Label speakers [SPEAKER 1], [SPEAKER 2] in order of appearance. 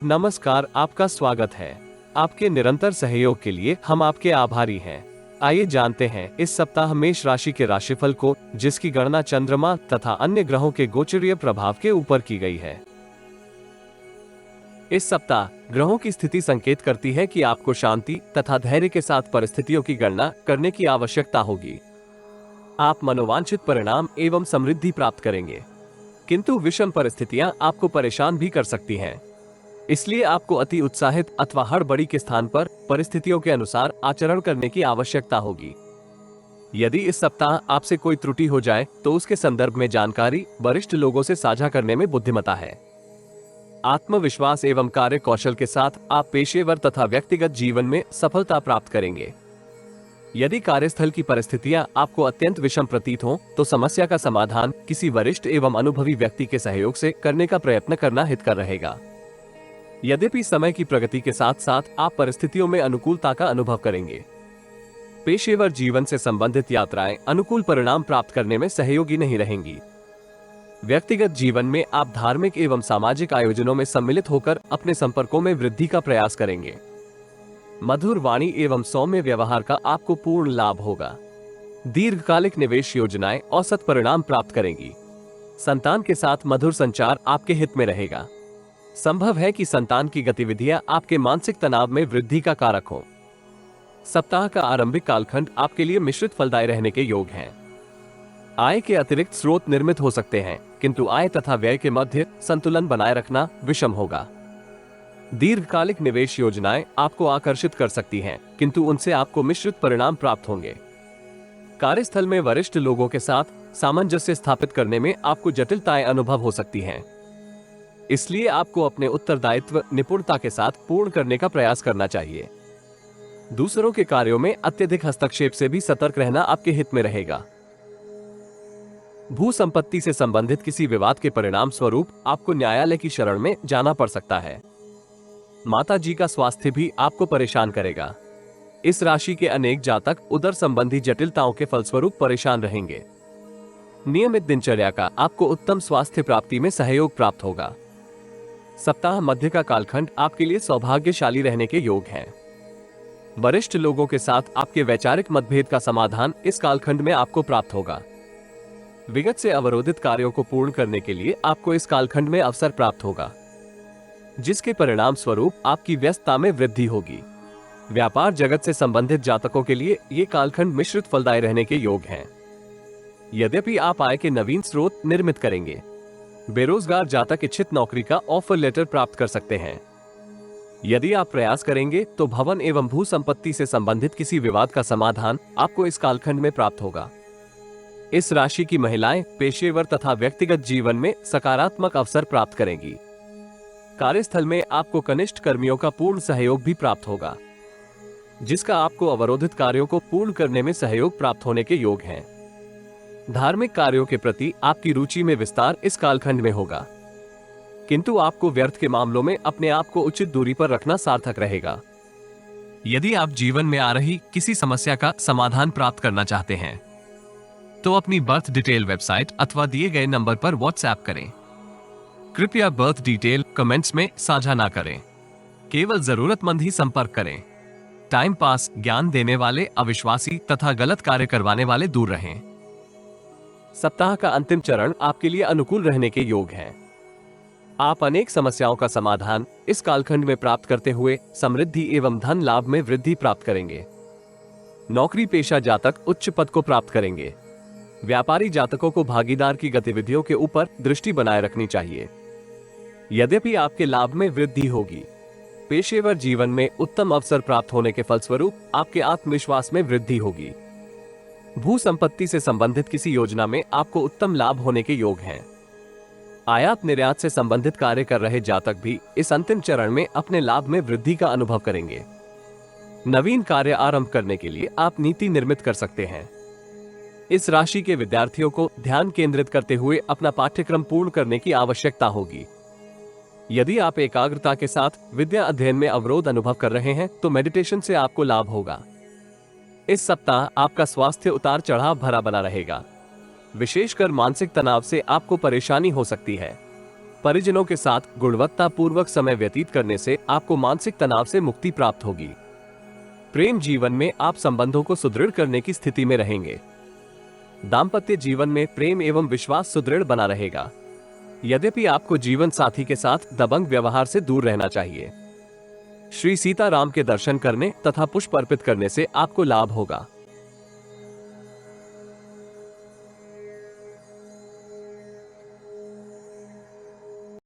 [SPEAKER 1] नमस्कार, आपका स्वागत है। आपके निरंतर सहयोग के लिए हम आपके आभारी हैं। आइए जानते हैं इस सप्ताह मेष राशि के राशिफल को, जिसकी गणना चंद्रमा तथा अन्य ग्रहों के गोचरीय प्रभाव के ऊपर की गई है। इस सप्ताह ग्रहों की स्थिति संकेत करती है कि आपको शांति तथा धैर्य के साथ परिस्थितियों की गणना करने की आवश्यकता होगी। आप मनोवांछित परिणाम एवं समृद्धि प्राप्त करेंगे, किंतु विषम परिस्थितियां आपको परेशान भी कर सकती हैं। इसलिए आपको अति उत्साहित अथवा हड़बड़ी के स्थान पर परिस्थितियों के अनुसार आचरण करने की आवश्यकता होगी। यदि इस सप्ताह आपसे कोई त्रुटि हो जाए तो उसके संदर्भ में जानकारी वरिष्ठ लोगों से साझा करने में बुद्धिमता है। आत्मविश्वास एवं कार्य कौशल के साथ आप पेशेवर तथा व्यक्तिगत जीवन में सफलता प्राप्त करेंगे। यदि कार्यस्थल की परिस्थितियां आपको अत्यंत विषम प्रतीत हो तो समस्या का समाधान किसी वरिष्ठ एवं अनुभवी व्यक्ति के सहयोग से करने का प्रयत्न करना हितकर रहेगा। यद्यपि समय की प्रगति के साथ साथ आप परिस्थितियों में अनुकूलता का अनुभव करेंगे। पेशेवर जीवन से संबंधित यात्राएं अनुकूल परिणाम प्राप्त करने में सहयोगी नहीं रहेंगी। व्यक्तिगत जीवन में आप धार्मिक एवं सामाजिक आयोजनों में सम्मिलित होकर अपने संपर्कों में वृद्धि का प्रयास करेंगे। मधुर वाणी एवं सौम्य व्यवहार का आपको पूर्ण लाभ होगा। दीर्घकालिक निवेश योजनाएं औसत परिणाम प्राप्त करेंगी। संतान के साथ मधुर संचार आपके हित में रहेगा। संभव है कि संतान की गतिविधियां आपके मानसिक तनाव में वृद्धि का कारक हो। सप्ताह का आरंभिक कालखंड आपके लिए मिश्रित फलदायी रहने के योग हैं। आय के अतिरिक्त स्रोत निर्मित हो सकते हैं, किंतु आय तथा व्यय के मध्य संतुलन बनाए रखना विषम होगा। दीर्घकालिक निवेश योजनाएं आपको आकर्षित कर सकती हैं, किंतु उनसे आपको मिश्रित परिणाम प्राप्त होंगे। कार्यस्थल में वरिष्ठ लोगों के साथ सामंजस्य स्थापित करने में आपको जटिलताएं अनुभव हो सकती हैं। इसलिए आपको अपने उत्तरदायित्व निपुणता के साथ पूर्ण करने का प्रयास करना चाहिए। दूसरों के कार्यों में अत्यधिक हस्तक्षेप से भी सतर्क रहना आपके हित में रहेगा। भू संपत्ति से संबंधित किसी विवाद के परिणाम स्वरूप आपको न्यायालय की शरण में जाना पड़ सकता है। माता जी का स्वास्थ्य भी आपको परेशान करेगा। इस राशि के अनेक जातक उदर संबंधी जटिलताओं के फलस्वरूप परेशान रहेंगे। नियमित दिनचर्या का आपको उत्तम स्वास्थ्य प्राप्ति में सहयोग प्राप्त होगा। सप्ताह मध्य का कालखंड आपके लिए सौभाग्यशाली रहने के योग है। वरिष्ठ लोगों के साथ आपके वैचारिक मतभेद का समाधान इस कालखंड में आपको प्राप्त होगा। विगत से अवरोधित कार्यों को पूर्ण करने के लिए आपको इस कालखंड में अवसर प्राप्त होगा, जिसके परिणाम स्वरूप आपकी व्यस्तता में वृद्धि होगी। व्यापार जगत से संबंधित जातकों के लिए ये कालखंड मिश्रित फलदायी रहने के योग हैं। यद्यपि आप आय के नवीन स्रोत निर्मित करेंगे। बेरोजगार जातक इच्छित नौकरी का ऑफर लेटर प्राप्त कर सकते हैं। यदि आप प्रयास करेंगे तो भवन एवं भू संपत्ति से संबंधित किसी विवाद का समाधान आपको इस कालखंड में प्राप्त होगा। इस राशि की महिलाएं पेशेवर तथा व्यक्तिगत जीवन में सकारात्मक अवसर प्राप्त करेंगी। कार्यस्थल में आपको कनिष्ठ कर्मियों का पूर्ण सहयोग भी प्राप्त होगा, जिसका आपको अवरोधित कार्यों को पूर्ण करने में सहयोग प्राप्त होने के योग हैं। धार्मिक कार्यों के प्रति आपकी रुचि में विस्तार इस कालखंड में होगा, किंतु आपको व्यर्थ के मामलों में अपने आप को उचित दूरी पर रखना सार्थक रहेगा। यदि आप जीवन में आ रही किसी समस्या का समाधान प्राप्त करना चाहते हैं तो अपनी बर्थ डिटेल वेबसाइट अथवा दिए गए नंबर पर व्हाट्सएप करें। कृपया बर्थ डिटेल कमेंट्स में साझा ना करें। केवल जरूरतमंद ही संपर्क करें। टाइम पास, ज्ञान देने वाले, अविश्वासी तथा गलत कार्य करवाने वाले दूर रहें। सप्ताह का अंतिम चरण आपके लिए अनुकूल रहने के योग है। आप अनेक समस्याओं का समाधान इस कालखंड में प्राप्त करते हुए समृद्धि एवं धन लाभ में वृद्धि प्राप्त करेंगे। नौकरी पेशा जातक उच्च पद को प्राप्त करेंगे। व्यापारी जातकों को भागीदार की गतिविधियों के ऊपर दृष्टि बनाए रखनी चाहिए। यद्यपि आपके लाभ में वृद्धि होगी, पेशेवर जीवन में उत्तम अवसर प्राप्त होने के फलस्वरूप आपके आत्मविश्वास में वृद्धि होगी। भू संपत्ति से संबंधित किसी योजना में आपको उत्तम लाभ होने के योग हैं। आयात निर्यात से संबंधित कार्य कर रहे जातक भी इस अंतिम चरण में अपने लाभ में वृद्धि का अनुभव करेंगे। नवीन कार्य आरंभ करने के लिए आप नीति निर्मित कर सकते हैं। इस राशि के विद्यार्थियों को ध्यान केंद्रित करते हुए अपना पाठ्यक्रम पूर्ण करने की आवश्यकता होगी। यदि आप एकाग्रता के साथ विद्या अध्ययन में अवरोध अनुभव कर रहे हैं तो मेडिटेशन से आपको लाभ होगा। इस सप्ताह आपका स्वास्थ्य उतार चढ़ाव भरा बना रहेगा। विशेषकर मानसिक तनाव से आपको परेशानी हो सकती है। परिजनों के साथ गुणवत्तापूर्वक समय व्यतीत करने से आपको मानसिक तनाव से मुक्ति प्राप्त होगी। प्रेम जीवन में आप संबंधों को सुदृढ़ करने की स्थिति में रहेंगे। दाम्पत्य जीवन में प्रेम एवं विश्वास सुदृढ़ बना रहेगा। यद्यपि आपको जीवन साथी के साथ दबंग व्यवहार से दूर रहना चाहिए। श्री सीताराम के दर्शन करने तथा पुष्प अर्पित करने से आपको लाभ होगा।